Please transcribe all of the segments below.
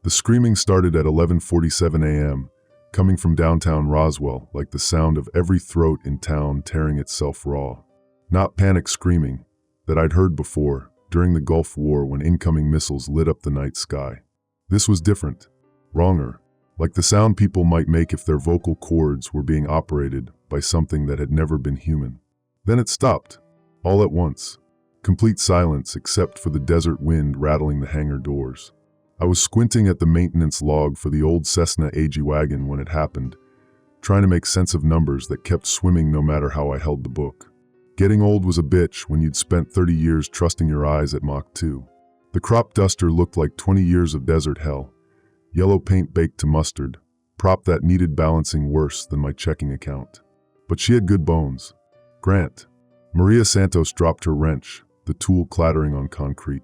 The screaming started at 11:47 a.m., coming from downtown Roswell like the sound of every throat in town tearing itself raw. Not panic screaming that I'd heard before during the Gulf War when incoming missiles lit up the night sky. This was different, wronger, like the sound people might make if their vocal cords were being operated by something that had never been human. Then it stopped, all at once. Complete silence except for the desert wind rattling the hangar doors. I was squinting at the maintenance log for the old Cessna AG wagon when it happened, trying to make sense of numbers that kept swimming no matter how I held the book. Getting old was a bitch when you'd spent 30 years trusting your eyes at Mach 2. The crop duster looked like 20 years of desert hell, yellow paint baked to mustard, prop that needed balancing worse than my checking account. But she had good bones. Grant. Maria Santos dropped her wrench, the tool clattering on concrete.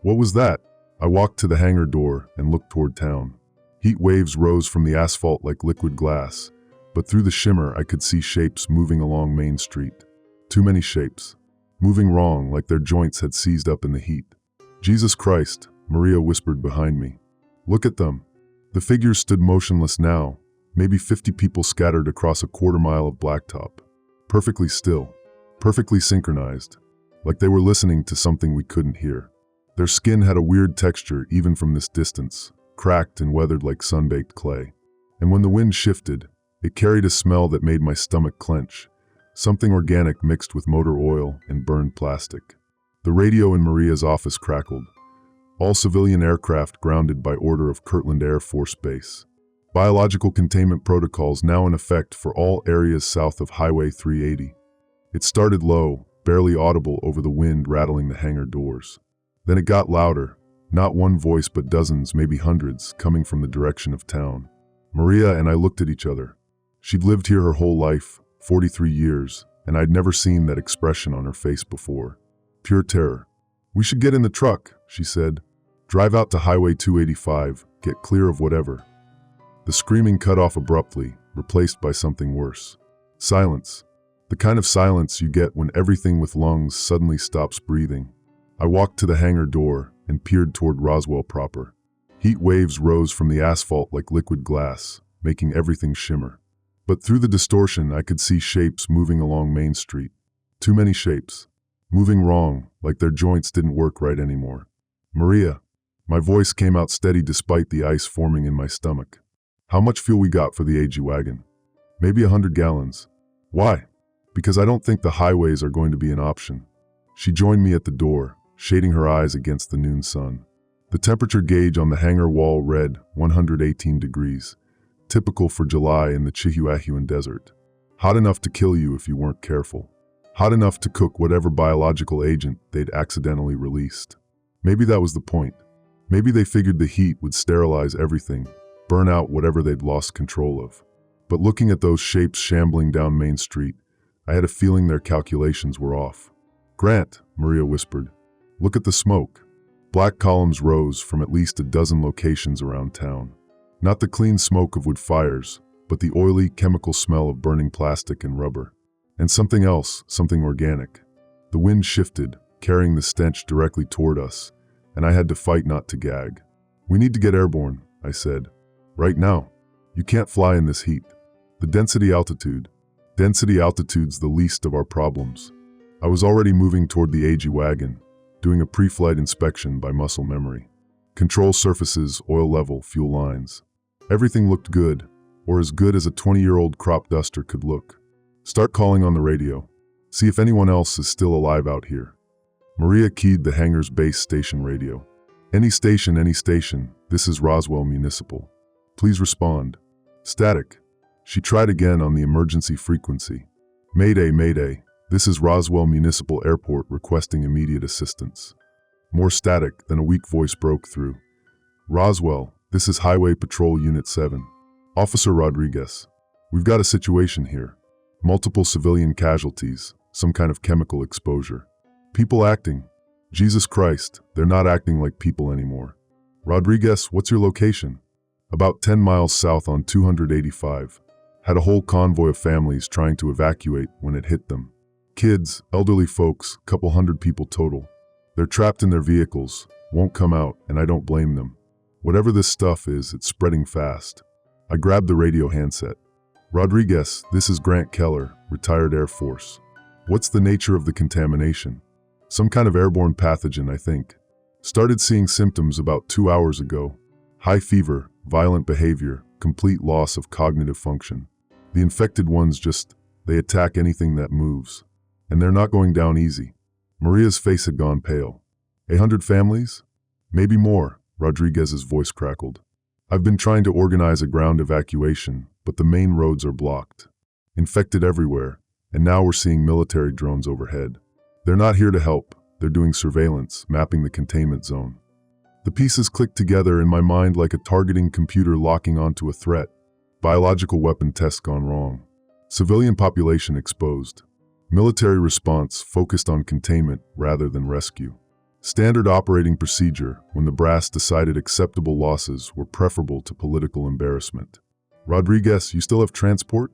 What was that? I walked to the hangar door and looked toward town. Heat waves rose from the asphalt like liquid glass, but through the shimmer I could see shapes moving along Main Street. Too many shapes. Moving wrong like their joints had seized up in the heat. Jesus Christ, Maria whispered behind me. Look at them. The figures stood motionless now, maybe 50 people scattered across a quarter-mile of blacktop. Perfectly still, perfectly synchronized, like they were listening to something we couldn't hear. Their skin had a weird texture even from this distance, cracked and weathered like sun-baked clay. And when the wind shifted, it carried a smell that made my stomach clench, something organic mixed with motor oil and burned plastic. The radio in Maria's office crackled. All civilian aircraft grounded by order of Kirtland Air Force Base. Biological containment protocols now in effect for all areas south of Highway 380. It started low, barely audible over the wind rattling the hangar doors. Then it got louder, not one voice but dozens, maybe hundreds, coming from the direction of town. Maria and I looked at each other. She'd lived here her whole life, 43 years, and I'd never seen that expression on her face before. Pure terror. We should get in the truck, she said. Drive out to Highway 285, get clear of whatever. The screaming cut off abruptly, replaced by something worse. Silence. The kind of silence you get when everything with lungs suddenly stops breathing. I walked to the hangar door and peered toward Roswell proper. Heat waves rose from the asphalt like liquid glass, making everything shimmer. But through the distortion I could see shapes moving along Main Street. Too many shapes. Moving wrong, like their joints didn't work right anymore. Maria. My voice came out steady despite the ice forming in my stomach. How much fuel we got for the AG wagon? Maybe 100 gallons. Why? Because I don't think the highways are going to be an option. She joined me at the door, shading her eyes against the noon sun. The temperature gauge on the hangar wall read 118 degrees, typical for July in the Chihuahuan Desert. Hot enough to kill you if you weren't careful. Hot enough to cook whatever biological agent they'd accidentally released. Maybe that was the point. Maybe they figured the heat would sterilize everything, burn out whatever they'd lost control of. But looking at those shapes shambling down Main Street, I had a feeling their calculations were off. Grant, Maria whispered, look at the smoke. Black columns rose from at least a dozen locations around town. Not the clean smoke of wood fires, but the oily, chemical smell of burning plastic and rubber. And something else, something organic. The wind shifted, carrying the stench directly toward us, and I had to fight not to gag. We need to get airborne, I said. Right now. You can't fly in this heat. The density altitude. Density altitude's the least of our problems. I was already moving toward the AG wagon, doing a pre-flight inspection by muscle memory. Control surfaces, oil level, fuel lines. Everything looked good, or as good as a 20-year-old crop duster could look. Start calling on the radio. See if anyone else is still alive out here. Maria keyed the hangar's base station radio. Any station, this is Roswell Municipal. Please respond. Static. She tried again on the emergency frequency. Mayday, mayday, this is Roswell Municipal Airport requesting immediate assistance. More static, then a weak voice broke through. Roswell, this is Highway Patrol Unit 7. Officer Rodriguez. We've got a situation here. Multiple civilian casualties, some kind of chemical exposure. People acting. Jesus Christ, they're not acting like people anymore. Rodriguez, what's your location? About 10 miles south on 285. Had a whole convoy of families trying to evacuate when it hit them. Kids, elderly folks, couple hundred people total. They're trapped in their vehicles, won't come out, and I don't blame them. Whatever this stuff is, it's spreading fast. I grabbed the radio handset. Rodriguez, this is Grant Keller, retired Air Force. What's the nature of the contamination? Some kind of airborne pathogen, I think. Started seeing symptoms about 2 hours ago. High fever, violent behavior, complete loss of cognitive function. The infected ones they attack anything that moves. And they're not going down easy. Maria's face had gone pale. 100 families? Maybe more, Rodriguez's voice crackled. I've been trying to organize a ground evacuation, but the main roads are blocked. Infected everywhere, and now we're seeing military drones overhead. They're not here to help, they're doing surveillance, mapping the containment zone. The pieces clicked together in my mind like a targeting computer locking onto a threat. Biological weapon test gone wrong. Civilian population exposed. Military response focused on containment rather than rescue. Standard operating procedure when the brass decided acceptable losses were preferable to political embarrassment. Rodriguez, you still have transport?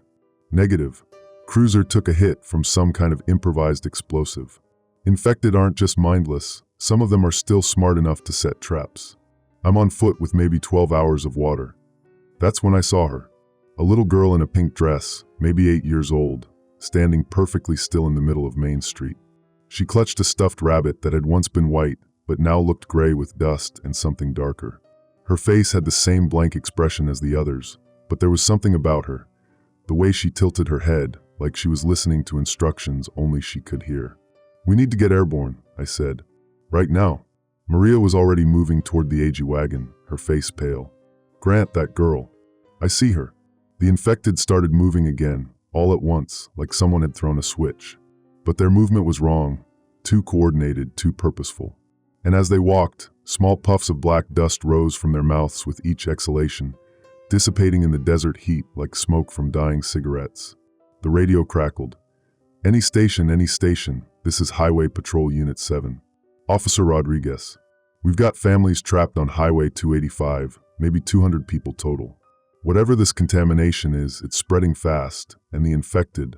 Negative. Cruiser took a hit from some kind of improvised explosive. Infected aren't just mindless, some of them are still smart enough to set traps. I'm on foot with maybe 12 hours of water. That's when I saw her. A little girl in a pink dress, maybe 8 years old, standing perfectly still in the middle of Main Street. She clutched a stuffed rabbit that had once been white, but now looked gray with dust and something darker. Her face had the same blank expression as the others, but there was something about her. The way she tilted her head, like she was listening to instructions only she could hear. We need to get airborne, I said. Right now. Maria was already moving toward the AG wagon, her face pale. Grant, that girl. I see her. The infected started moving again, all at once, like someone had thrown a switch. But their movement was wrong, too coordinated, too purposeful. And as they walked, small puffs of black dust rose from their mouths with each exhalation, dissipating in the desert heat like smoke from dying cigarettes. The radio crackled. Any station, this is Highway Patrol Unit 7. Officer Rodriguez. We've got families trapped on Highway 285, maybe 200 people total. Whatever this contamination is, it's spreading fast, and the infected,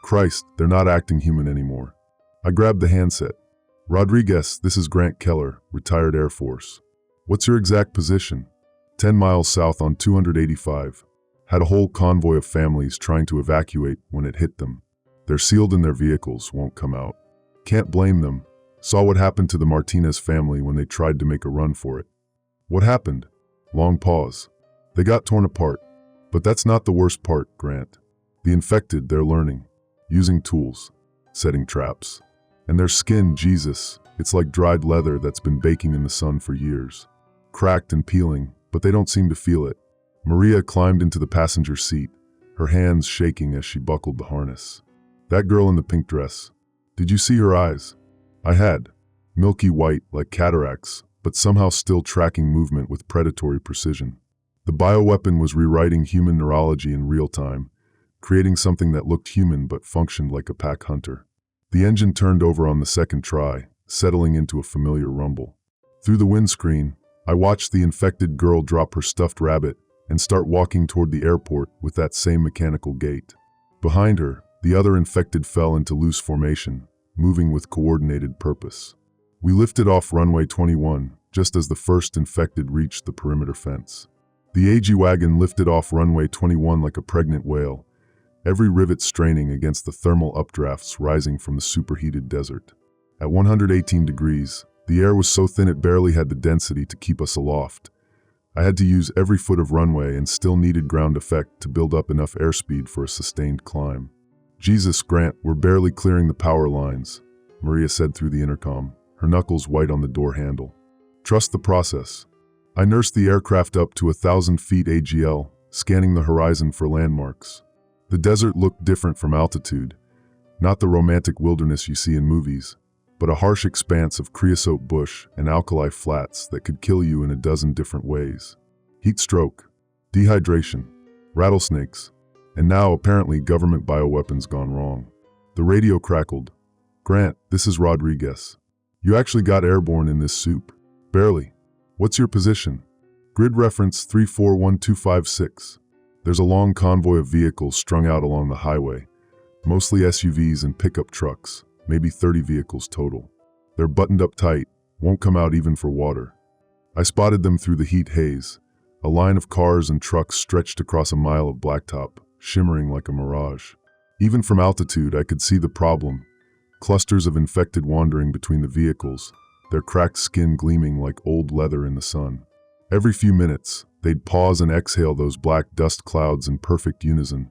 Christ, they're not acting human anymore. I grabbed the handset. Rodriguez, this is Grant Keller, retired Air Force. What's your exact position? 10 miles south on 285. Had a whole convoy of families trying to evacuate when it hit them. They're sealed in their vehicles, won't come out. Can't blame them. Saw what happened to the Martinez family when they tried to make a run for it. What happened? Long pause. They got torn apart. But that's not the worst part, Grant. The infected, they're learning. Using tools. Setting traps. And their skin, Jesus, it's like dried leather that's been baking in the sun for years. Cracked and peeling, but they don't seem to feel it. Maria climbed into the passenger seat, her hands shaking as she buckled the harness. That girl in the pink dress. Did you see her eyes? I had. Milky white, like cataracts, but somehow still tracking movement with predatory precision. The bioweapon was rewriting human neurology in real time, creating something that looked human but functioned like a pack hunter. The engine turned over on the second try, settling into a familiar rumble. Through the windscreen, I watched the infected girl drop her stuffed rabbit and start walking toward the airport with that same mechanical gait. Behind her, the other infected fell into loose formation, moving with coordinated purpose. We lifted off runway 21, just as the first infected reached the perimeter fence. The AG wagon lifted off runway 21 like a pregnant whale, every rivet straining against the thermal updrafts rising from the superheated desert. At 118 degrees, the air was so thin it barely had the density to keep us aloft. I had to use every foot of runway and still needed ground effect to build up enough airspeed for a sustained climb. Jesus, Grant, we're barely clearing the power lines, Maria said through the intercom, her knuckles white on the door handle. Trust the process. I nursed the aircraft up to 1,000 feet AGL, scanning the horizon for landmarks. The desert looked different from altitude, not the romantic wilderness you see in movies, but a harsh expanse of creosote bush and alkali flats that could kill you in a dozen different ways. Heat stroke, dehydration, rattlesnakes, and now apparently government bioweapons gone wrong. The radio crackled. Grant, this is Rodriguez. You actually got airborne in this soup. Barely. What's your position? Grid reference 341256. There's a long convoy of vehicles strung out along the highway, mostly SUVs and pickup trucks, maybe 30 vehicles total. They're buttoned up tight, won't come out even for water. I spotted them through the heat haze. A line of cars and trucks stretched across a mile of blacktop, shimmering like a mirage. Even from altitude, I could see the problem. Clusters of infected wandering between the vehicles, their cracked skin gleaming like old leather in the sun. Every few minutes, they'd pause and exhale those black dust clouds in perfect unison,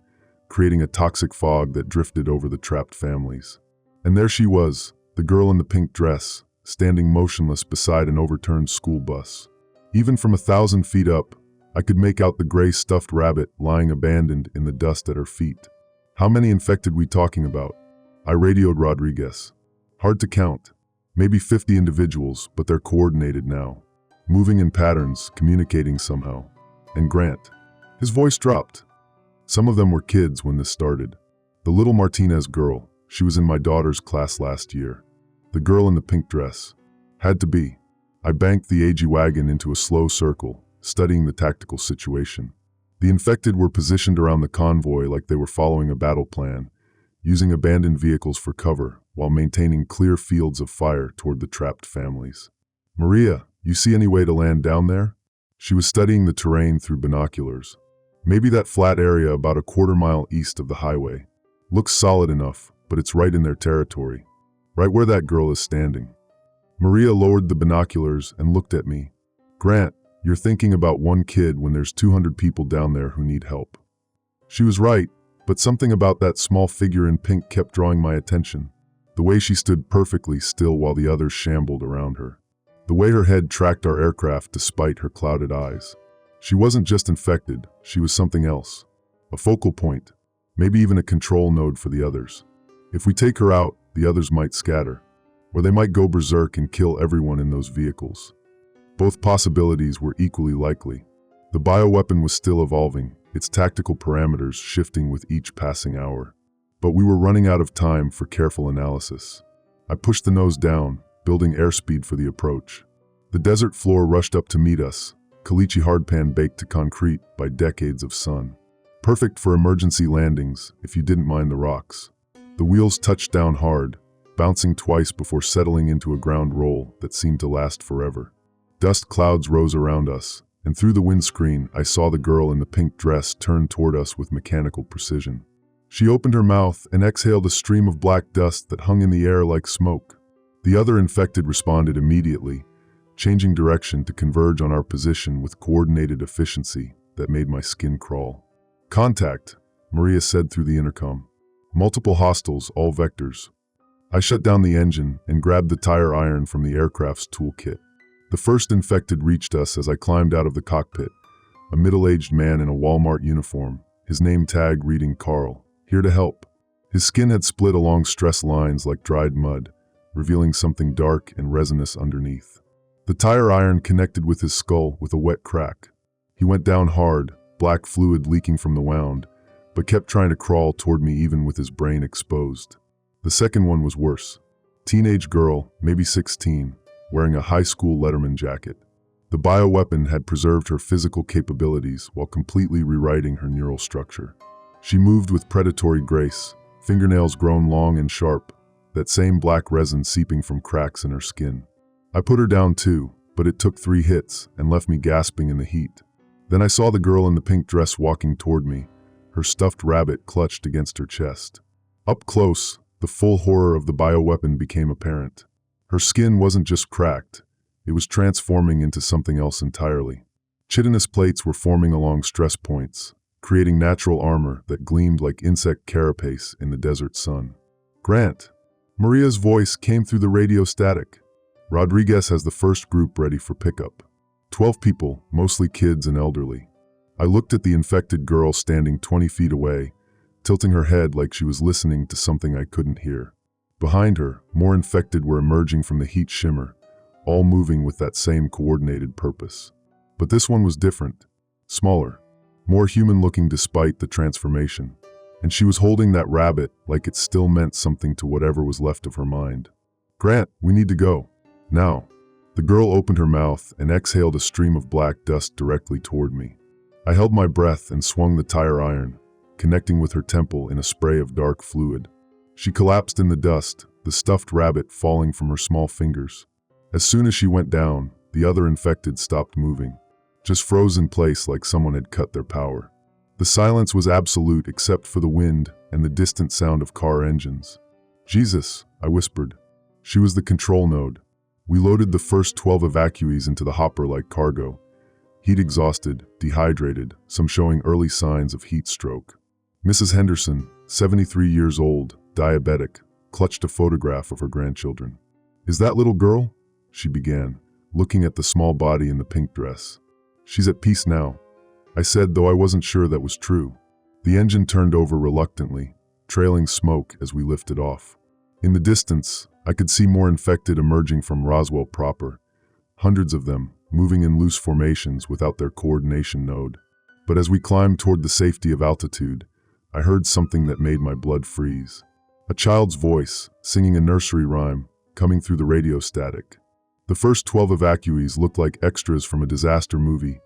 creating a toxic fog that drifted over the trapped families. And there she was, the girl in the pink dress, standing motionless beside an overturned school bus. Even from 1,000 feet up, I could make out the gray stuffed rabbit lying abandoned in the dust at her feet. How many infected we talking about? I radioed Rodriguez. Hard to count. Maybe 50 individuals, but they're coordinated now. Moving in patterns, communicating somehow. And Grant. His voice dropped. Some of them were kids when this started. The little Martinez girl, she was in my daughter's class last year. The girl in the pink dress. Had to be. I banked the AG wagon into a slow circle, studying the tactical situation. The infected were positioned around the convoy like they were following a battle plan, using abandoned vehicles for cover while maintaining clear fields of fire toward the trapped families. Maria, you see any way to land down there? She was studying the terrain through binoculars. Maybe that flat area about a quarter-mile east of the highway. Looks solid enough, but it's right in their territory. Right where that girl is standing. Maria lowered the binoculars and looked at me. Grant, you're thinking about one kid when there's 200 people down there who need help. She was right, but something about that small figure in pink kept drawing my attention. The way she stood perfectly still while the others shambled around her. The way her head tracked our aircraft despite her clouded eyes. She wasn't just infected, she was something else. A focal point, maybe even a control node for the others. If we take her out, the others might scatter. Or they might go berserk and kill everyone in those vehicles. Both possibilities were equally likely. The bioweapon was still evolving, its tactical parameters shifting with each passing hour. But we were running out of time for careful analysis. I pushed the nose down, building airspeed for the approach. The desert floor rushed up to meet us, caliche hardpan baked to concrete by decades of sun. Perfect for emergency landings if you didn't mind the rocks. The wheels touched down hard, bouncing twice before settling into a ground roll that seemed to last forever. Dust clouds rose around us, and through the windscreen I saw the girl in the pink dress turn toward us with mechanical precision. She opened her mouth and exhaled a stream of black dust that hung in the air like smoke. The other infected responded immediately, changing direction to converge on our position with coordinated efficiency that made my skin crawl. Contact, Maria said through the intercom. Multiple hostiles, all vectors. I shut down the engine and grabbed the tire iron from the aircraft's toolkit. The first infected reached us as I climbed out of the cockpit, a middle-aged man in a Walmart uniform, his name tag reading Carl, here to help. His skin had split along stress lines like dried mud, revealing something dark and resinous underneath. The tire iron connected with his skull with a wet crack. He went down hard, black fluid leaking from the wound, but kept trying to crawl toward me even with his brain exposed. The second one was worse. Teenage girl, maybe 16, wearing a high school Letterman jacket. The bioweapon had preserved her physical capabilities while completely rewriting her neural structure. She moved with predatory grace, fingernails grown long and sharp, that same black resin seeping from cracks in her skin. I put her down too, but it took 3 hits and left me gasping in the heat. Then I saw the girl in the pink dress walking toward me, her stuffed rabbit clutched against her chest. Up close, the full horror of the bioweapon became apparent. Her skin wasn't just cracked, it was transforming into something else entirely. Chitinous plates were forming along stress points, creating natural armor that gleamed like insect carapace in the desert sun. Grant! Maria's voice came through the radio static. Rodriguez has the first group ready for pickup. 12 people, mostly kids and elderly. I looked at the infected girl standing 20 feet away, tilting her head like she was listening to something I couldn't hear. Behind her, more infected were emerging from the heat shimmer, all moving with that same coordinated purpose. But this one was different, smaller, more human-looking despite the transformation. And she was holding that rabbit like it still meant something to whatever was left of her mind. Grant, we need to go. Now. The girl opened her mouth and exhaled a stream of black dust directly toward me. I held my breath and swung the tire iron, connecting with her temple in a spray of dark fluid. She collapsed in the dust, the stuffed rabbit falling from her small fingers. As soon as she went down, the other infected stopped moving, just froze in place like someone had cut their power. The silence was absolute except for the wind and the distant sound of car engines. "Jesus," I whispered. She was the control node. We loaded the first 12 evacuees into the hopper like cargo. Heat exhausted, dehydrated, some showing early signs of heat stroke. Mrs. Henderson, 73 years old, diabetic, clutched a photograph of her grandchildren. "Is that little girl?" she began, looking at the small body in the pink dress. "She's at peace now," I said, though I wasn't sure that was true. The engine turned over reluctantly, trailing smoke as we lifted off. In the distance, I could see more infected emerging from Roswell proper, hundreds of them, moving in loose formations without their coordination node. But as we climbed toward the safety of altitude, I heard something that made my blood freeze. A child's voice, singing a nursery rhyme, coming through the radio static. The first 12 evacuees looked like extras from a disaster movie,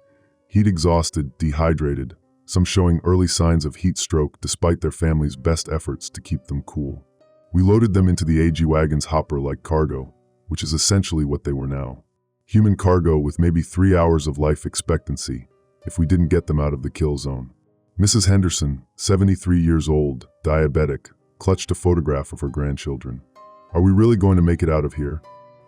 heat exhausted, dehydrated, some showing early signs of heat stroke despite their families' best efforts to keep them cool. We loaded them into the AG wagon's hopper like cargo, which is essentially what they were now. Human cargo with maybe 3 hours of life expectancy, if we didn't get them out of the kill zone. Mrs. Henderson, 73 years old, diabetic, clutched a photograph of her grandchildren. "Are we really going to make it out of here?"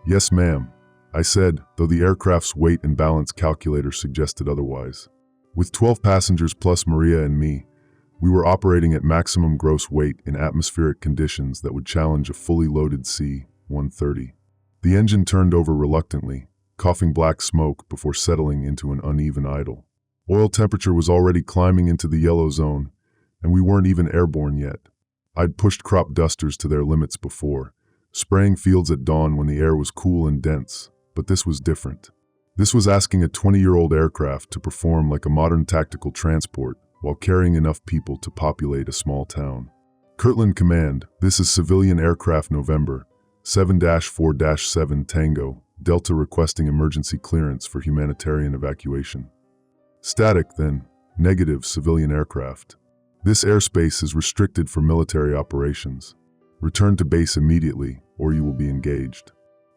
"Yes, ma'am," I said, though the aircraft's weight and balance calculator suggested otherwise. With 12 passengers plus Maria and me, we were operating at maximum gross weight in atmospheric conditions that would challenge a fully loaded C-130. The engine turned over reluctantly, coughing black smoke before settling into an uneven idle. Oil temperature was already climbing into the yellow zone, and we weren't even airborne yet. I'd pushed crop dusters to their limits before, spraying fields at dawn when the air was cool and dense, but this was different. This was asking a 20-year-old aircraft to perform like a modern tactical transport while carrying enough people to populate a small town. "Kirtland Command, this is Civilian Aircraft November, 7-4-7 Tango, Delta requesting emergency clearance for humanitarian evacuation." "Static, then. Negative, civilian aircraft. This airspace is restricted for military operations. Return to base immediately, or you will be engaged."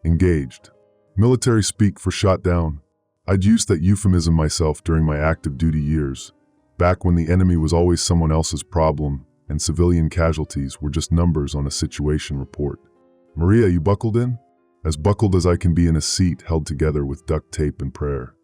Engaged. Military speak for shot down. I'd used that euphemism myself during my active duty years, back when the enemy was always someone else's problem and civilian casualties were just numbers on a situation report. "Maria, you buckled in?" As buckled as I can be in a seat held together with duct tape and prayer.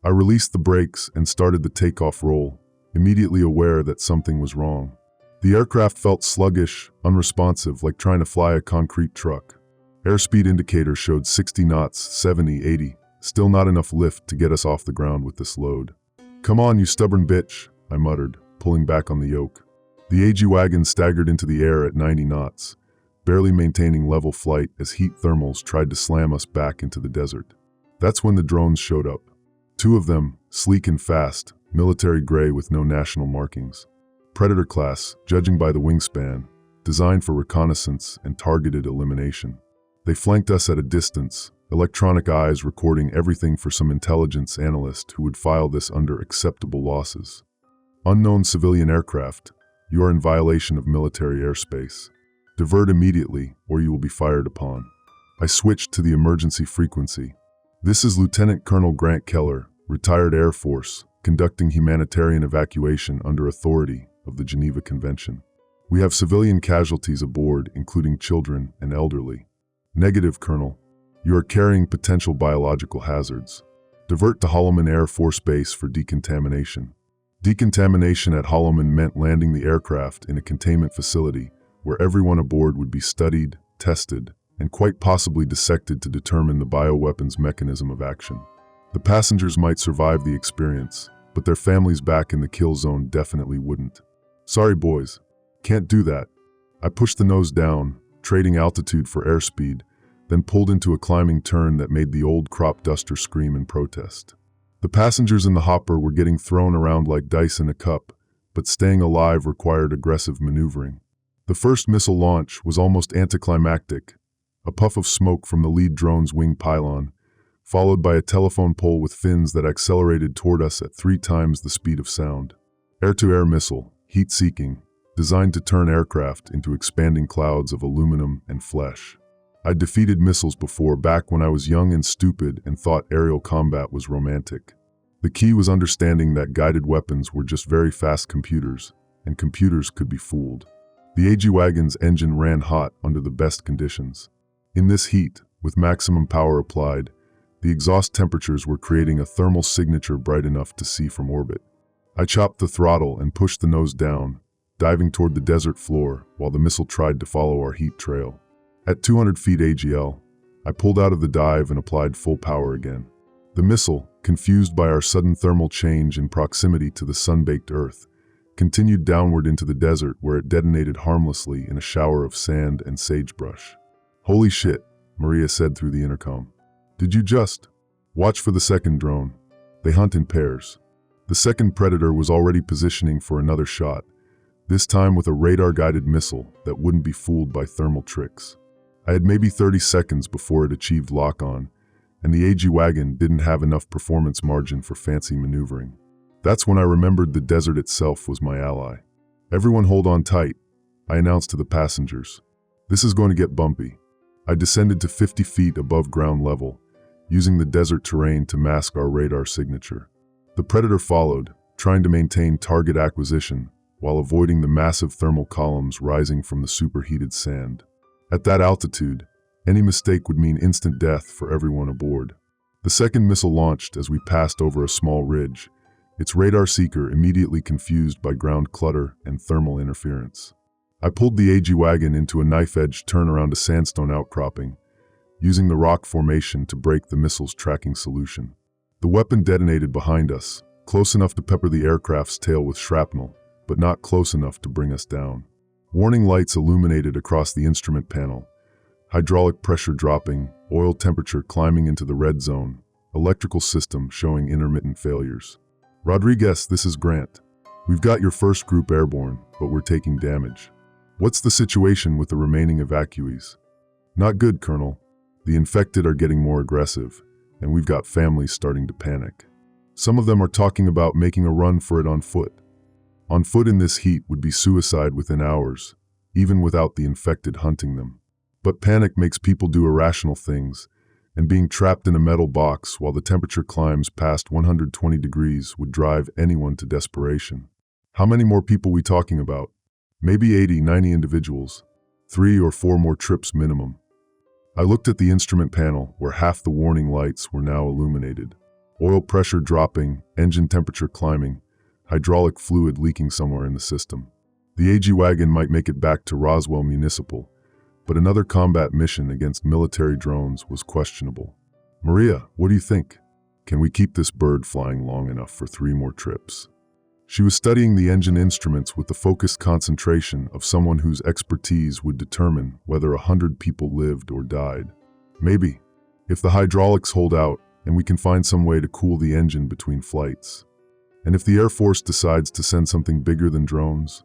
I released the brakes and started the takeoff roll, immediately aware that something was wrong. The aircraft felt sluggish, unresponsive, like trying to fly a concrete truck. Airspeed indicator showed 60 knots, 70, 80, still not enough lift to get us off the ground with this load. "Come on, you stubborn bitch," I muttered, pulling back on the yoke. The AG wagon staggered into the air at 90 knots, barely maintaining level flight as heat thermals tried to slam us back into the desert. That's when the drones showed up. 2 of them, sleek and fast, military gray with no national markings. Predator class, judging by the wingspan, designed for reconnaissance and targeted elimination. They flanked us at a distance, electronic eyes recording everything for some intelligence analyst who would file this under acceptable losses. "Unknown civilian aircraft, you are in violation of military airspace. Divert immediately, or you will be fired upon." I switched to the emergency frequency. "This is Lieutenant Colonel Grant Keller, retired Air Force, conducting humanitarian evacuation under authority of the Geneva Convention. We have civilian casualties aboard, including children and elderly." "Negative, Colonel. You are carrying potential biological hazards. Divert to Holloman Air Force Base for decontamination." Decontamination at Holloman meant landing the aircraft in a containment facility where everyone aboard would be studied, tested, and quite possibly dissected to determine the bioweapons mechanism of action. The passengers might survive the experience, but their families back in the kill zone definitely wouldn't. "Sorry, boys. Can't do that." I pushed the nose down, trading altitude for airspeed, then pulled into a climbing turn that made the old crop duster scream in protest. The passengers in the hopper were getting thrown around like dice in a cup, but staying alive required aggressive maneuvering. The first missile launch was almost anticlimactic, a puff of smoke from the lead drone's wing pylon, followed by a telephone pole with fins that accelerated toward us at 3 times the speed of sound. Air-to-air missile, heat-seeking, designed to turn aircraft into expanding clouds of aluminum and flesh. I'd defeated missiles before, back when I was young and stupid and thought aerial combat was romantic. The key was understanding that guided weapons were just very fast computers, and computers could be fooled. The AG wagon's engine ran hot under the best conditions. In this heat, with maximum power applied, the exhaust temperatures were creating a thermal signature bright enough to see from orbit. I chopped the throttle and pushed the nose down, diving toward the desert floor while the missile tried to follow our heat trail. At 200 feet AGL, I pulled out of the dive and applied full power again. The missile, confused by our sudden thermal change in proximity to the sun-baked Earth, continued downward into the desert where it detonated harmlessly in a shower of sand and sagebrush. "Holy shit," Maria said through the intercom. "Did you just watch for the second drone? They hunt in pairs." The second Predator was already positioning for another shot, this time with a radar-guided missile that wouldn't be fooled by thermal tricks. I had maybe 30 seconds before it achieved lock-on, and the AG wagon didn't have enough performance margin for fancy maneuvering. That's when I remembered the desert itself was my ally. "Everyone hold on tight," I announced to the passengers. "This is going to get bumpy." I descended to 50 feet above ground level, using the desert terrain to mask our radar signature. The Predator followed, trying to maintain target acquisition while avoiding the massive thermal columns rising from the superheated sand. At that altitude, any mistake would mean instant death for everyone aboard. The second missile launched as we passed over a small ridge, its radar seeker immediately confused by ground clutter and thermal interference. I pulled the AG wagon into a knife-edge turn around a sandstone outcropping, using the rock formation to break the missile's tracking solution. The weapon detonated behind us, close enough to pepper the aircraft's tail with shrapnel, but not close enough to bring us down. Warning lights illuminated across the instrument panel, hydraulic pressure dropping, oil temperature climbing into the red zone, electrical system showing intermittent failures. "Rodriguez, this is Grant. We've got your first group airborne, but we're taking damage. What's the situation with the remaining evacuees?" "Not good, Colonel. The infected are getting more aggressive, and we've got families starting to panic. Some of them are talking about making a run for it on foot. On foot in this heat would be suicide within hours, even without the infected hunting them. But panic makes people do irrational things, and being trapped in a metal box while the temperature climbs past 120 degrees would drive anyone to desperation. How many more people we talking about? Maybe 80, 90 individuals. 3 or 4 more trips minimum." I looked at the instrument panel where half the warning lights were now illuminated. Oil pressure dropping, engine temperature climbing, hydraulic fluid leaking somewhere in the system. The AG wagon might make it back to Roswell Municipal, but another combat mission against military drones was questionable. "Maria, what do you think? Can we keep this bird flying long enough for 3 more trips?" She was studying the engine instruments with the focused concentration of someone whose expertise would determine whether 100 people lived or died. "Maybe, if the hydraulics hold out and we can find some way to cool the engine between flights. And if the Air Force decides to send something bigger than drones,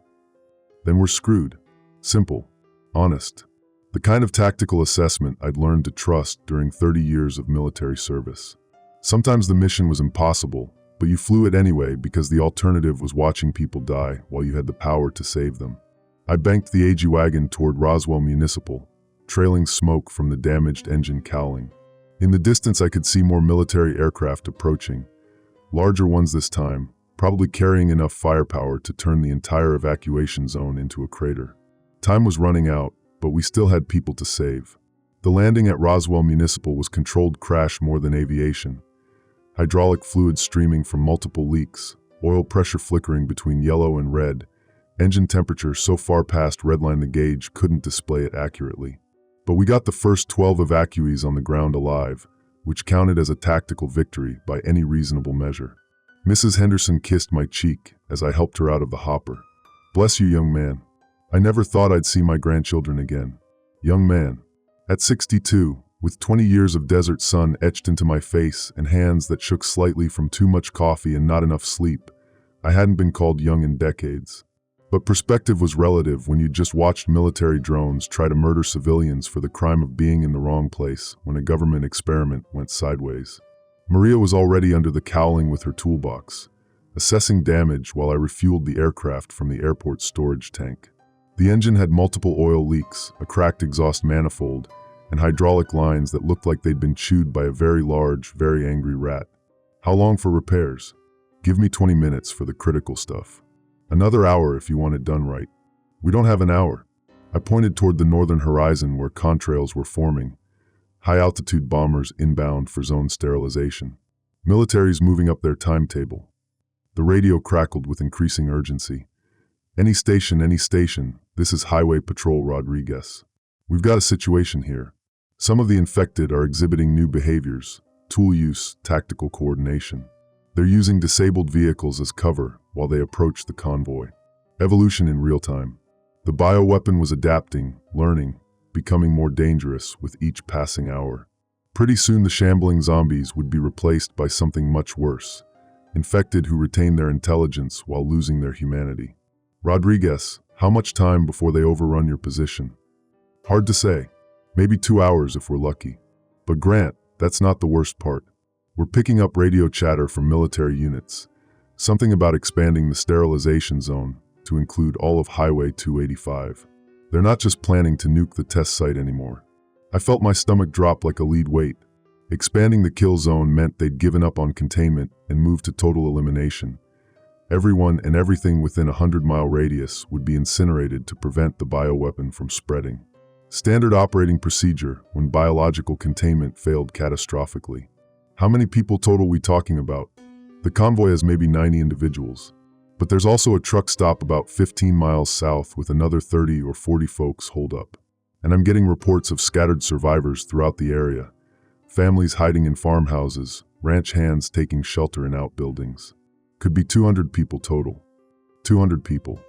then we're screwed." Simple, honest. The kind of tactical assessment I'd learned to trust during 30 years of military service. Sometimes the mission was impossible, but you flew it anyway because the alternative was watching people die while you had the power to save them. I banked the AG wagon toward Roswell Municipal, trailing smoke from the damaged engine cowling. In the distance I could see more military aircraft approaching, larger ones this time, probably carrying enough firepower to turn the entire evacuation zone into a crater. Time was running out, but we still had people to save. The landing at Roswell Municipal was controlled crash more than aviation. Hydraulic fluid streaming from multiple leaks, oil pressure flickering between yellow and red, engine temperature so far past redline the gauge couldn't display it accurately. But we got the first 12 evacuees on the ground alive, which counted as a tactical victory by any reasonable measure. Mrs. Henderson kissed my cheek as I helped her out of the hopper. "Bless you, young man. I never thought I'd see my grandchildren again." Young man. At 62, with 20 years of desert sun etched into my face and hands that shook slightly from too much coffee and not enough sleep, I hadn't been called young in decades. But perspective was relative when you just watched military drones try to murder civilians for the crime of being in the wrong place when a government experiment went sideways. Maria was already under the cowling with her toolbox, assessing damage while I refueled the aircraft from the airport storage tank. The engine had multiple oil leaks, a cracked exhaust manifold, and hydraulic lines that looked like they'd been chewed by a very large, very angry rat. How long for repairs? Give me 20 minutes for the critical stuff. Another hour if you want it done right. We don't have an hour. I pointed toward the northern horizon where contrails were forming, high-altitude bombers inbound for zone sterilization. Militaries moving up their timetable. The radio crackled with increasing urgency. Any station, this is Highway Patrol Rodriguez. We've got a situation here. Some of the infected are exhibiting new behaviors, tool use, tactical coordination. They're using disabled vehicles as cover while they approach the convoy. Evolution in real time. The bioweapon was adapting, learning, becoming more dangerous with each passing hour. Pretty soon the shambling zombies would be replaced by something much worse, infected who retain their intelligence while losing their humanity. Rodriguez, how much time before they overrun your position? Hard to say. Maybe 2 hours if we're lucky. But Grant, that's not the worst part. We're picking up radio chatter from military units. Something about expanding the sterilization zone to include all of Highway 285. They're not just planning to nuke the test site anymore. I felt my stomach drop like a lead weight. Expanding the kill zone meant they'd given up on containment and moved to total elimination. Everyone and everything within a 100-mile radius would be incinerated to prevent the bioweapon from spreading. Standard operating procedure when biological containment failed catastrophically. How many people total we talking about? The convoy has maybe 90 individuals. But there's also a truck stop about 15 miles south with another 30 or 40 folks holed up. And I'm getting reports of scattered survivors throughout the area. Families hiding in farmhouses, ranch hands taking shelter in outbuildings. Could be 200 people total. 200 people.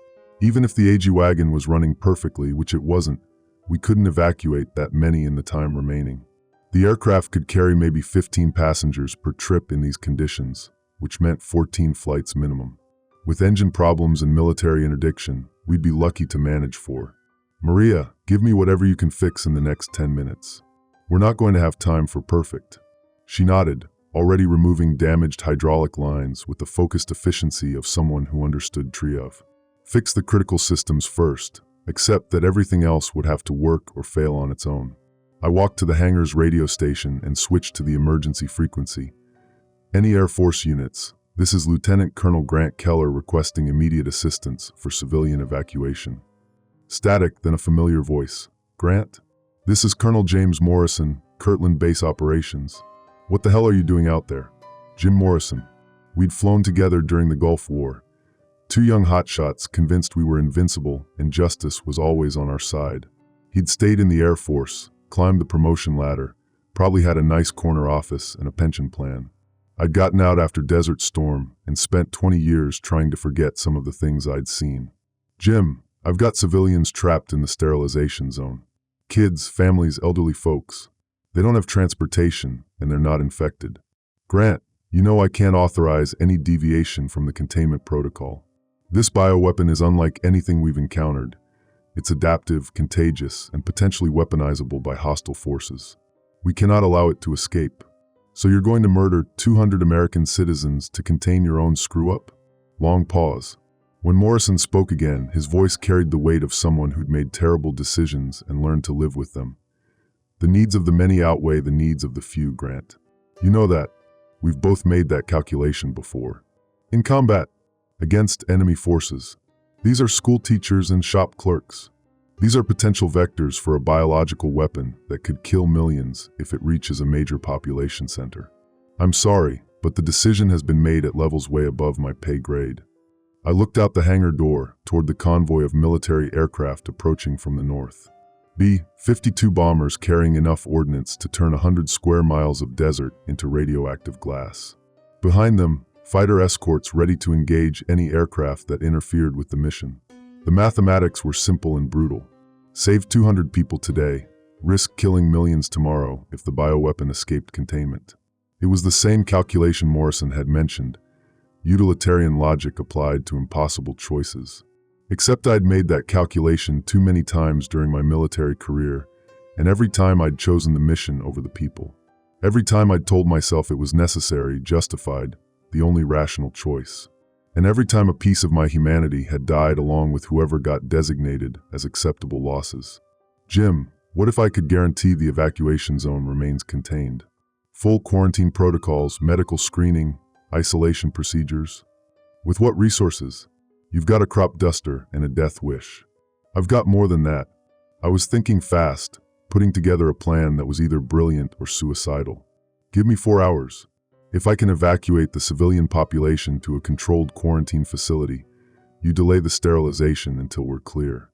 Even if the AG wagon was running perfectly, which it wasn't, we couldn't evacuate that many in the time remaining. The aircraft could carry maybe 15 passengers per trip in these conditions, which meant 14 flights minimum. With engine problems and military interdiction, we'd be lucky to manage 4. Maria, give me whatever you can fix in the next 10 minutes. We're not going to have time for perfect. She nodded, already removing damaged hydraulic lines with the focused efficiency of someone who understood Triov. Fix the critical systems first, except that everything else would have to work or fail on its own. I walked to the hangar's radio station and switched to the emergency frequency. Any Air Force units, this is Lieutenant Colonel Grant Keller requesting immediate assistance for civilian evacuation. Static, then a familiar voice. Grant? This is Colonel James Morrison, Kirtland Base Operations. What the hell are you doing out there? Jim Morrison. We'd flown together during the Gulf War. 2 young hotshots convinced we were invincible and justice was always on our side. He'd stayed in the Air Force, climbed the promotion ladder, probably had a nice corner office and a pension plan. I'd gotten out after Desert Storm and spent 20 years trying to forget some of the things I'd seen. Jim, I've got civilians trapped in the sterilization zone. Kids, families, elderly folks. They don't have transportation and they're not infected. Grant, you know I can't authorize any deviation from the containment protocol. This bioweapon is unlike anything we've encountered. It's adaptive, contagious, and potentially weaponizable by hostile forces. We cannot allow it to escape. So you're going to murder 200 American citizens to contain your own screw-up? Long pause. When Morrison spoke again, his voice carried the weight of someone who'd made terrible decisions and learned to live with them. The needs of the many outweigh the needs of the few, Grant. You know that. We've both made that calculation before. In combat, against enemy forces. These are school teachers and shop clerks. These are potential vectors for a biological weapon that could kill millions if it reaches a major population center. I'm sorry, but the decision has been made at levels way above my pay grade. I looked out the hangar door toward the convoy of military aircraft approaching from the north. B-52 bombers carrying enough ordnance to turn 100 square miles of desert into radioactive glass. Behind them, fighter escorts ready to engage any aircraft that interfered with the mission. The mathematics were simple and brutal. Save 200 people today, risk killing millions tomorrow if the bioweapon escaped containment. It was the same calculation Morrison had mentioned, utilitarian logic applied to impossible choices. Except I'd made that calculation too many times during my military career, and every time I'd chosen the mission over the people. Every time I'd told myself it was necessary, justified, the only rational choice. And every time a piece of my humanity had died along with whoever got designated as acceptable losses. Jim, What if I could guarantee the evacuation zone remains contained? Full quarantine protocols, medical screening, isolation procedures. With what resources? You've got a crop duster and a death wish. I've got more than that. I was thinking fast, putting together a plan that was either brilliant or suicidal. Give me 4 hours. If I can evacuate the civilian population to a controlled quarantine facility, you delay the sterilization until we're clear.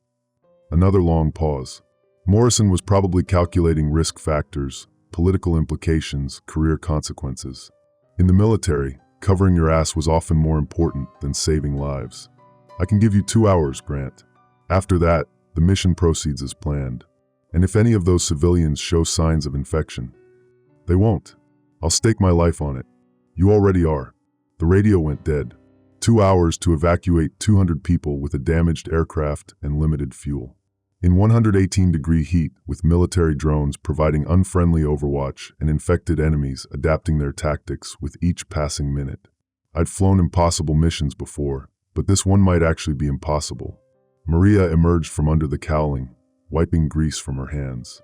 Another long pause. Morrison was probably calculating risk factors, political implications, career consequences. In the military, covering your ass was often more important than saving lives. I can give you 2 hours, Grant. After that, the mission proceeds as planned. And if any of those civilians show signs of infection, they won't. I'll stake my life on it. You already are. The radio went dead. 2 hours to evacuate 200 people with a damaged aircraft and limited fuel. In 118-degree heat, with military drones providing unfriendly overwatch and infected enemies adapting their tactics with each passing minute. I'd flown impossible missions before, but this one might actually be impossible. Maria emerged from under the cowling, wiping grease from her hands.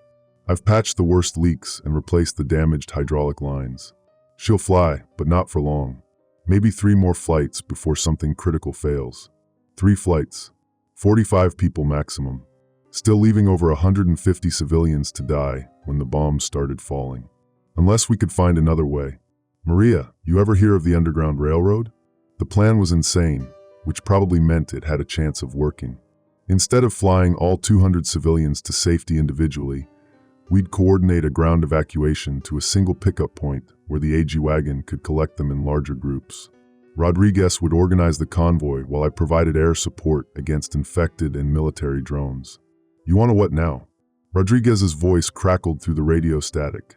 I've patched the worst leaks and replaced the damaged hydraulic lines. She'll fly, but not for long. Maybe 3 more flights before something critical fails. 3 flights. 45 people maximum. Still leaving over 150 civilians to die when the bombs started falling. Unless we could find another way. Maria, you ever hear of the Underground Railroad? The plan was insane, which probably meant it had a chance of working. Instead of flying all 200 civilians to safety individually, we'd coordinate a ground evacuation to a single pickup point where the AG wagon could collect them in larger groups. Rodriguez would organize the convoy while I provided air support against infected and military drones. You want to what now? Rodriguez's voice crackled through the radio static.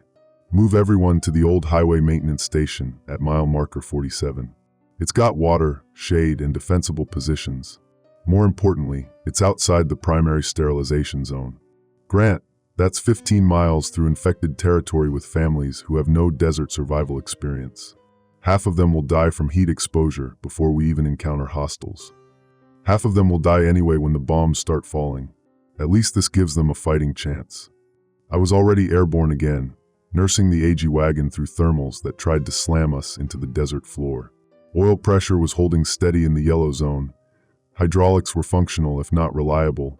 Move everyone to the old highway maintenance station at mile marker 47. It's got water, shade, and defensible positions. More importantly, it's outside the primary sterilization zone. Grant, that's 15 miles through infected territory with families who have no desert survival experience. Half of them will die from heat exposure before we even encounter hostiles. Half of them will die anyway when the bombs start falling. At least this gives them a fighting chance. I was already airborne again, nursing the AG wagon through thermals that tried to slam us into the desert floor. Oil pressure was holding steady in the yellow zone. Hydraulics were functional if not reliable,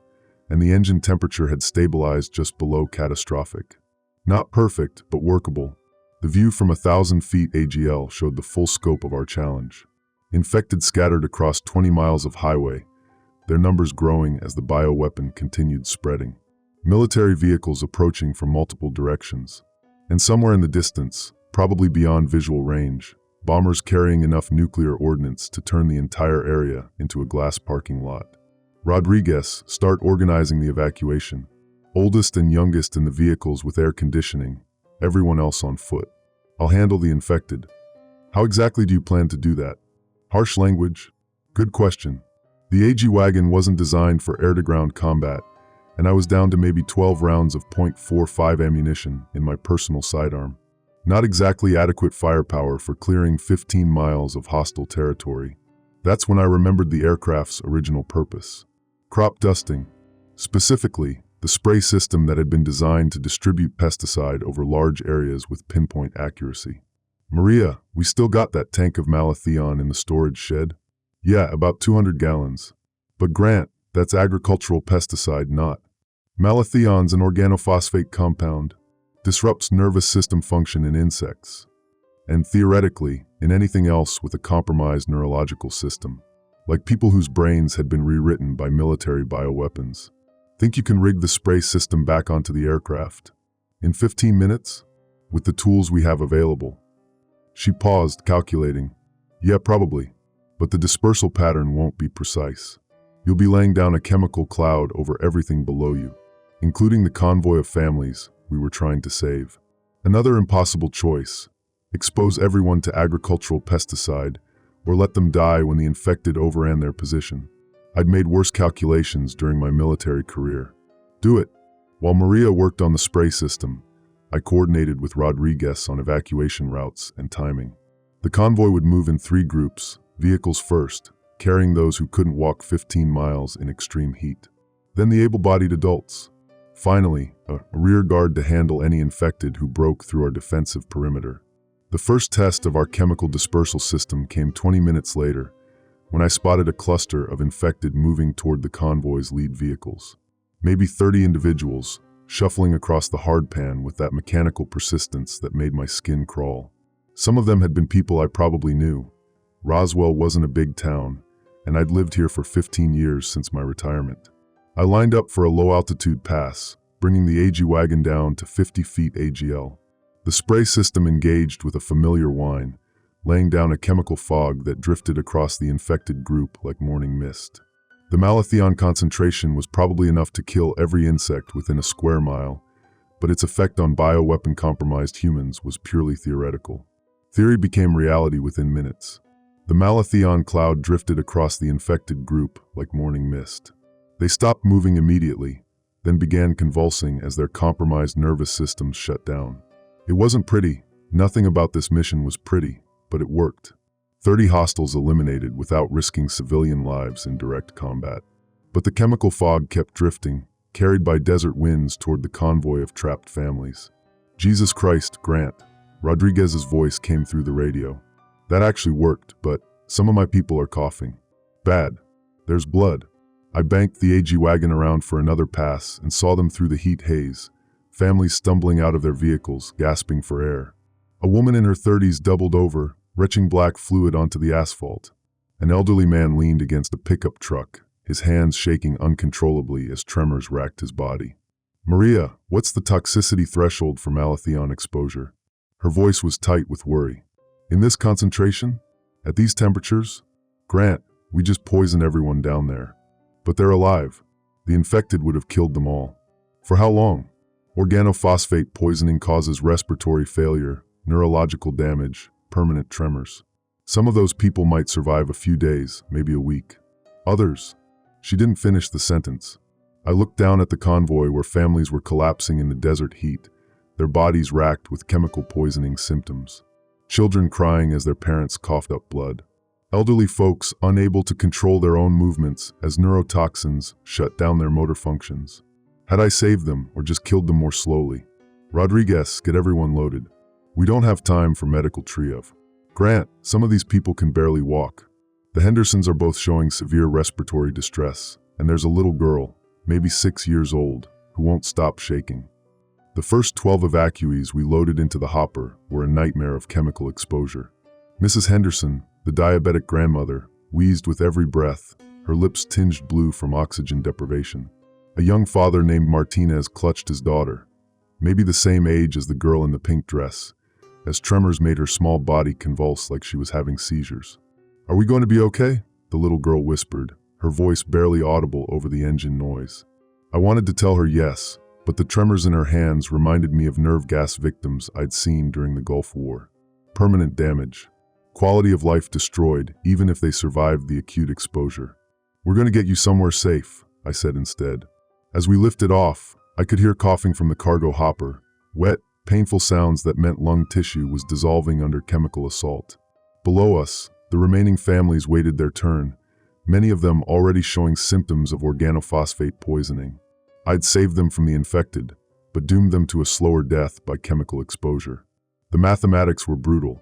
and the engine temperature had stabilized just below catastrophic. Not perfect, but workable. The view from 1,000 feet AGL showed the full scope of our challenge. Infected scattered across 20 miles of highway, their numbers growing as the bioweapon continued spreading. Military vehicles approaching from multiple directions. And somewhere in the distance, probably beyond visual range, bombers carrying enough nuclear ordnance to turn the entire area into a glass parking lot. Rodriguez, start organizing the evacuation. Oldest and youngest in the vehicles with air conditioning, everyone else on foot. I'll handle the infected. How exactly do you plan to do that? Harsh language? Good question. The AG wagon wasn't designed for air-to-ground combat, and I was down to maybe 12 rounds of .45 ammunition in my personal sidearm. Not exactly adequate firepower for clearing 15 miles of hostile territory. That's when I remembered the aircraft's original purpose. Crop dusting. Specifically, the spray system that had been designed to distribute pesticide over large areas with pinpoint accuracy. Maria, we still got that tank of malathion in the storage shed? Yeah, about 200 gallons. But Grant, that's agricultural pesticide, not. Malathion's an organophosphate compound. Disrupts nervous system function in insects. And theoretically, in anything else with a compromised neurological system. Like people whose brains had been rewritten by military bioweapons. Think you can rig the spray system back onto the aircraft? In 15 minutes? With the tools we have available? She paused, calculating. Yeah, probably. But the dispersal pattern won't be precise. You'll be laying down a chemical cloud over everything below you, including the convoy of families we were trying to save. Another impossible choice: expose everyone to agricultural pesticide, or let them die when the infected overran their position. I'd made worse calculations during my military career. Do it. While Maria worked on the spray system, I coordinated with Rodriguez on evacuation routes and timing. The convoy would move in 3 groups, vehicles first, carrying those who couldn't walk 15 miles in extreme heat. Then the able-bodied adults. Finally, a rear guard to handle any infected who broke through our defensive perimeter. The first test of our chemical dispersal system came 20 minutes later, when I spotted a cluster of infected moving toward the convoy's lead vehicles. Maybe 30 individuals, shuffling across the hardpan with that mechanical persistence that made my skin crawl. Some of them had been people I probably knew. Roswell wasn't a big town, and I'd lived here for 15 years since my retirement. I lined up for a low-altitude pass, bringing the AG wagon down to 50 feet AGL. The spray system engaged with a familiar whine, laying down a chemical fog that drifted across the infected group like morning mist. The malathion concentration was probably enough to kill every insect within a square mile, but its effect on bioweapon-compromised humans was purely theoretical. Theory became reality within minutes. The malathion cloud drifted across the infected group like morning mist. They stopped moving immediately, then began convulsing as their compromised nervous systems shut down. It wasn't pretty. Nothing about this mission was pretty, but it worked. 30 hostiles eliminated without risking civilian lives in direct combat. But the chemical fog kept drifting, carried by desert winds toward the convoy of trapped families. Jesus Christ, Grant. Rodriguez's voice came through the radio. That actually worked, but some of my people are coughing. Bad. There's blood. I banked the AG wagon around for another pass and saw them through the heat haze, families stumbling out of their vehicles, gasping for air. A woman in her 30s doubled over, retching black fluid onto the asphalt. An elderly man leaned against a pickup truck, his hands shaking uncontrollably as tremors racked his body. Maria, what's the toxicity threshold for malathion exposure? Her voice was tight with worry. In this concentration? At these temperatures? Grant, we just poisoned everyone down there. But they're alive. The infected would have killed them all. For how long? Organophosphate poisoning causes respiratory failure, neurological damage, permanent tremors. Some of those people might survive a few days, maybe a week. Others. She didn't finish the sentence. I looked down at the convoy where families were collapsing in the desert heat, their bodies racked with chemical poisoning symptoms. Children crying as their parents coughed up blood. Elderly folks unable to control their own movements as neurotoxins shut down their motor functions. Had I saved them or just killed them more slowly? Rodriguez, get everyone loaded. We don't have time for medical triage. Grant, some of these people can barely walk. The Hendersons are both showing severe respiratory distress, and there's a little girl, maybe 6 years old, who won't stop shaking. The first 12 evacuees we loaded into the hopper were a nightmare of chemical exposure. Mrs. Henderson, the diabetic grandmother, wheezed with every breath, her lips tinged blue from oxygen deprivation. A young father named Martinez clutched his daughter, maybe the same age as the girl in the pink dress, as tremors made her small body convulse like she was having seizures. Are we going to be okay? The little girl whispered, her voice barely audible over the engine noise. I wanted to tell her yes, but the tremors in her hands reminded me of nerve gas victims I'd seen during the Gulf War. Permanent damage. Quality of life destroyed, even if they survived the acute exposure. We're going to get you somewhere safe, I said instead. As we lifted off, I could hear coughing from the cargo hopper, wet, painful sounds that meant lung tissue was dissolving under chemical assault. Below us, the remaining families waited their turn, many of them already showing symptoms of organophosphate poisoning. I'd saved them from the infected, but doomed them to a slower death by chemical exposure. The mathematics were brutal.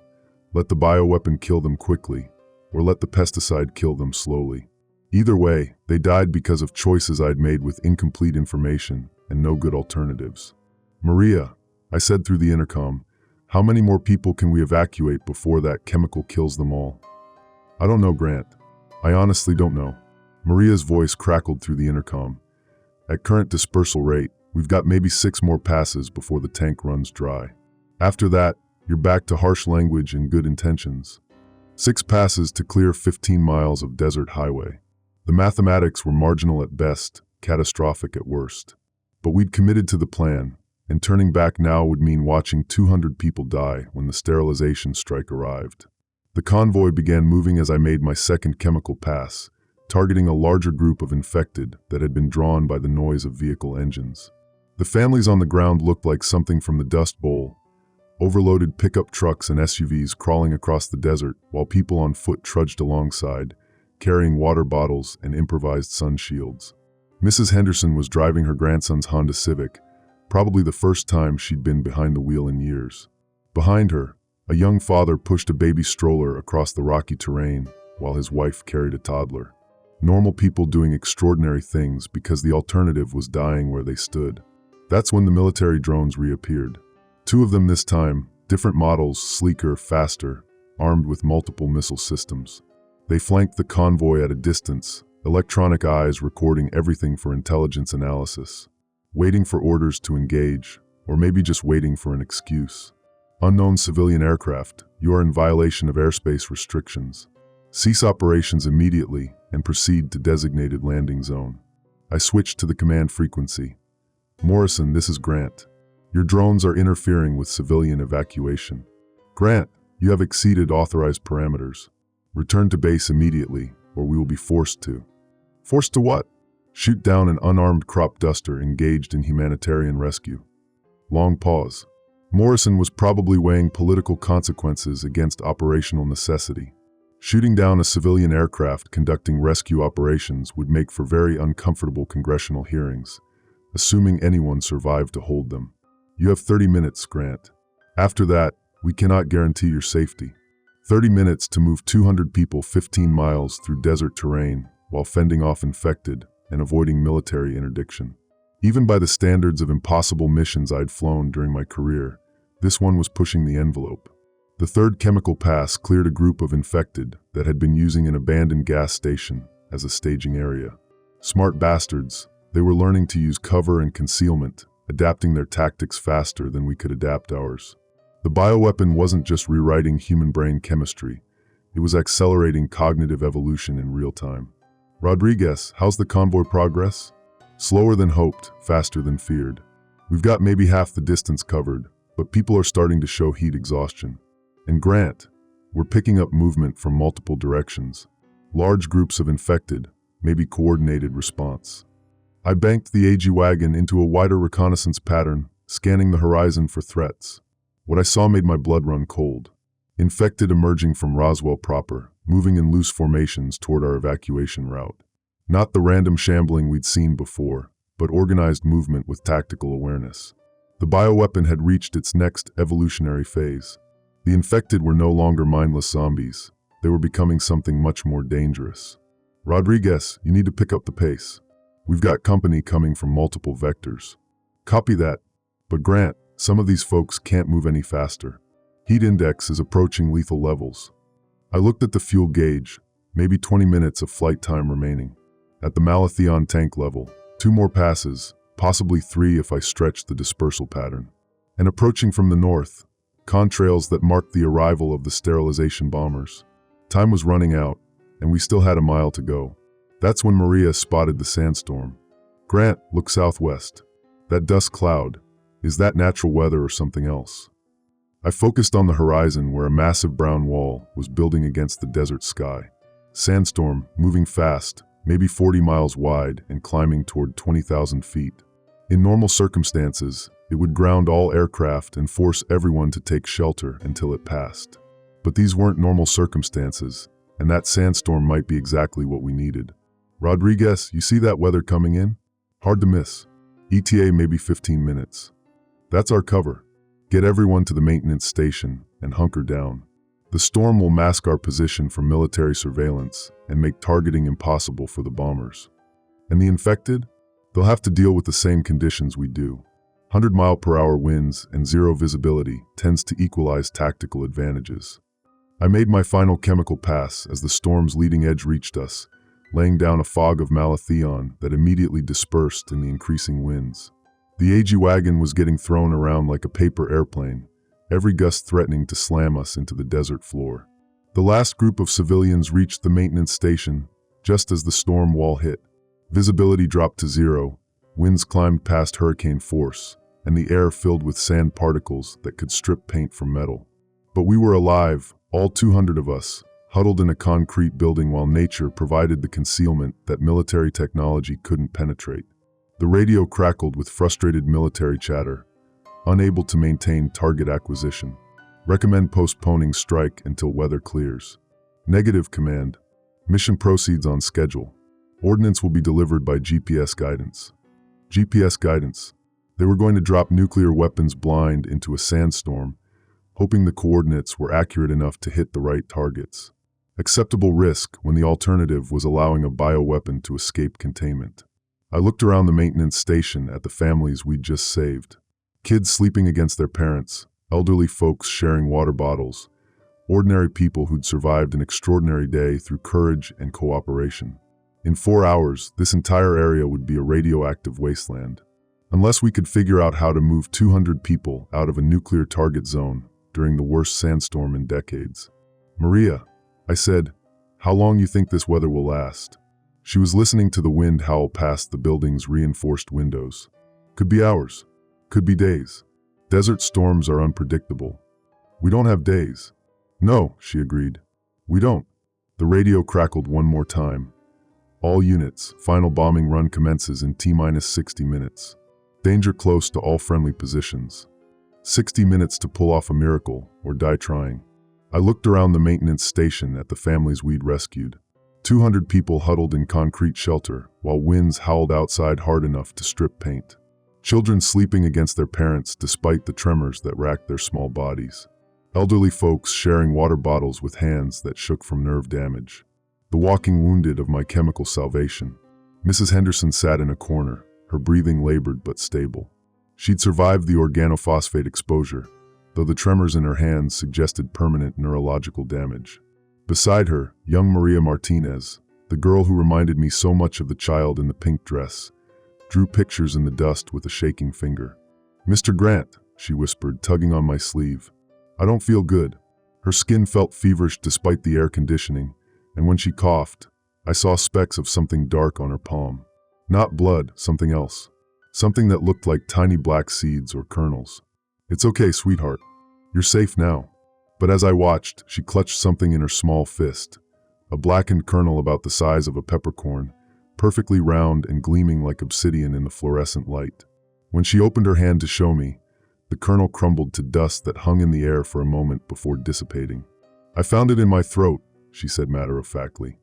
Let the bioweapon kill them quickly, or let the pesticide kill them slowly. Either way, they died because of choices I'd made with incomplete information and no good alternatives. Maria, I said through the intercom, how many more people can we evacuate before that chemical kills them all? I don't know, Grant. I honestly don't know. Maria's voice crackled through the intercom. At current dispersal rate, we've got maybe 6 more passes before the tank runs dry. After that, you're back to harsh language and good intentions. 6 passes to clear 15 miles of desert highway. The mathematics were marginal at best, catastrophic at worst. But we'd committed to the plan, and turning back now would mean watching 200 people die when the sterilization strike arrived. The convoy began moving as I made my second chemical pass, targeting a larger group of infected that had been drawn by the noise of vehicle engines. The families on the ground looked like something from the Dust Bowl, overloaded pickup trucks and SUVs crawling across the desert while people on foot trudged alongside, carrying water bottles and improvised sun shields. Mrs. Henderson was driving her grandson's Honda Civic, probably the first time she'd been behind the wheel in years. Behind her, a young father pushed a baby stroller across the rocky terrain while his wife carried a toddler. Normal people doing extraordinary things because the alternative was dying where they stood. That's when the military drones reappeared. 2 of them this time, different models, sleeker, faster, armed with multiple missile systems. They flanked the convoy at a distance, electronic eyes recording everything for intelligence analysis, waiting for orders to engage, or maybe just waiting for an excuse. Unknown civilian aircraft, you are in violation of airspace restrictions. Cease operations immediately and proceed to designated landing zone. I switched to the command frequency. Morrison, this is Grant. Your drones are interfering with civilian evacuation. Grant, you have exceeded authorized parameters. Return to base immediately, or we will be forced to. Forced to what? Shoot down an unarmed crop duster engaged in humanitarian rescue. Long pause. Morrison was probably weighing political consequences against operational necessity. Shooting down a civilian aircraft conducting rescue operations would make for very uncomfortable congressional hearings, assuming anyone survived to hold them. You have 30 minutes, Grant. After that, we cannot guarantee your safety. 30 minutes to move 200 people 15 miles through desert terrain while fending off infected and avoiding military interdiction. Even by the standards of impossible missions I'd flown during my career, this one was pushing the envelope. The third chemical pass cleared a group of infected that had been using an abandoned gas station as a staging area. Smart bastards, they were learning to use cover and concealment, adapting their tactics faster than we could adapt ours. The bioweapon wasn't just rewriting human brain chemistry, it was accelerating cognitive evolution in real time. Rodriguez, how's the convoy progress? Slower than hoped, faster than feared. We've got maybe half the distance covered, but people are starting to show heat exhaustion. And Grant, we're picking up movement from multiple directions. Large groups of infected, maybe coordinated response. I banked the AG wagon into a wider reconnaissance pattern, scanning the horizon for threats. What I saw made my blood run cold. Infected emerging from Roswell proper, moving in loose formations toward our evacuation route. Not the random shambling we'd seen before, but organized movement with tactical awareness. The bioweapon had reached its next evolutionary phase. The infected were no longer mindless zombies. They were becoming something much more dangerous. Rodriguez, you need to pick up the pace. We've got company coming from multiple vectors. Copy that. But Grant, some of these folks can't move any faster. Heat index is approaching lethal levels. I looked at the fuel gauge, maybe 20 minutes of flight time remaining. At the Malathion tank level, 2 more passes, possibly 3 if I stretch the dispersal pattern. And approaching from the north, contrails that marked the arrival of the sterilization bombers. Time was running out, and we still had a mile to go. That's when Maria spotted the sandstorm. Grant, look southwest. That dust cloud, is that natural weather or something else? I focused on the horizon where a massive brown wall was building against the desert sky. Sandstorm, moving fast, maybe 40 miles wide and climbing toward 20,000 feet. In normal circumstances, it would ground all aircraft and force everyone to take shelter until it passed. But these weren't normal circumstances, and that sandstorm might be exactly what we needed. Rodriguez, you see that weather coming in? Hard to miss. ETA maybe 15 minutes. That's our cover. Get everyone to the maintenance station and hunker down. The storm will mask our position for military surveillance and make targeting impossible for the bombers. And the infected? They'll have to deal with the same conditions we do. 100-mile-per-hour winds and zero visibility tends to equalize tactical advantages. I made my final chemical pass as the storm's leading edge reached us, laying down a fog of malathion that immediately dispersed in the increasing winds. The AG wagon was getting thrown around like a paper airplane, every gust threatening to slam us into the desert floor. The last group of civilians reached the maintenance station just as the storm wall hit. Visibility dropped to 0, winds climbed past hurricane force, and the air filled with sand particles that could strip paint from metal. But we were alive, all 200 of us, huddled in a concrete building while nature provided the concealment that military technology couldn't penetrate. The radio crackled with frustrated military chatter, unable to maintain target acquisition. Recommend postponing strike until weather clears. Negative, command. Mission proceeds on schedule. Ordnance will be delivered by GPS guidance. GPS guidance. They were going to drop nuclear weapons blind into a sandstorm, hoping the coordinates were accurate enough to hit the right targets. Acceptable risk when the alternative was allowing a bioweapon to escape containment. I looked around the maintenance station at the families we'd just saved. Kids sleeping against their parents, elderly folks sharing water bottles, ordinary people who'd survived an extraordinary day through courage and cooperation. In 4 hours, this entire area would be a radioactive wasteland. Unless we could figure out how to move 200 people out of a nuclear target zone during the worst sandstorm in decades. Maria, I said, how long you think this weather will last? She was listening to the wind howl past the building's reinforced windows. Could be hours. Could be days. Desert storms are unpredictable. We don't have days. No, she agreed. We don't. The radio crackled one more time. All units, final bombing run commences in T-minus 60 minutes. Danger close to all friendly positions. 60 minutes to pull off a miracle or die trying. I looked around the maintenance station at the families we'd rescued. 200 people huddled in concrete shelter while winds howled outside hard enough to strip paint. Children sleeping against their parents despite the tremors that racked their small bodies. Elderly folks sharing water bottles with hands that shook from nerve damage. The walking wounded of my chemical salvation. Mrs. Henderson sat in a corner, her breathing labored but stable. She'd survived the organophosphate exposure, though the tremors in her hands suggested permanent neurological damage. Beside her, young Maria Martinez, the girl who reminded me so much of the child in the pink dress, drew pictures in the dust with a shaking finger. "Mr. Grant," she whispered, tugging on my sleeve. "I don't feel good." Her skin felt feverish despite the air conditioning, and when she coughed, I saw specks of something dark on her palm. Not blood, something else. Something that looked like tiny black seeds or kernels. "It's okay, sweetheart. You're safe now." But as I watched, she clutched something in her small fist. A blackened kernel about the size of a peppercorn, perfectly round and gleaming like obsidian in the fluorescent light. When she opened her hand to show me, the kernel crumbled to dust that hung in the air for a moment before dissipating. "I found it in my throat," she said matter-of-factly.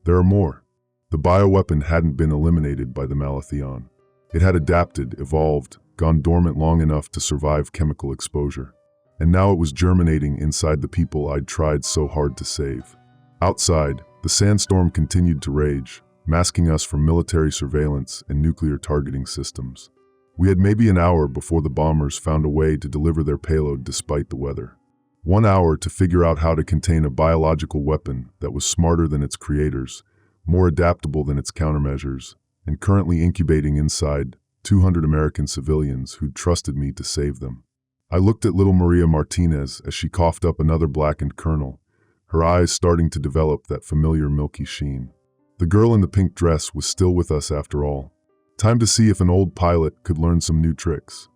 "There are more." The bioweapon hadn't been eliminated by the Malathion. It had adapted, evolved, gone dormant long enough to survive chemical exposure. And now it was germinating inside the people I'd tried so hard to save. Outside, the sandstorm continued to rage, masking us from military surveillance and nuclear targeting systems. We had maybe an hour before the bombers found a way to deliver their payload despite the weather. 1 hour to figure out how to contain a biological weapon that was smarter than its creators, more adaptable than its countermeasures, and currently incubating inside 200 American civilians who'd trusted me to save them. I looked at little Maria Martinez as she coughed up another blackened kernel, her eyes starting to develop that familiar milky sheen. The girl in the pink dress was still with us after all. Time to see if an old pilot could learn some new tricks.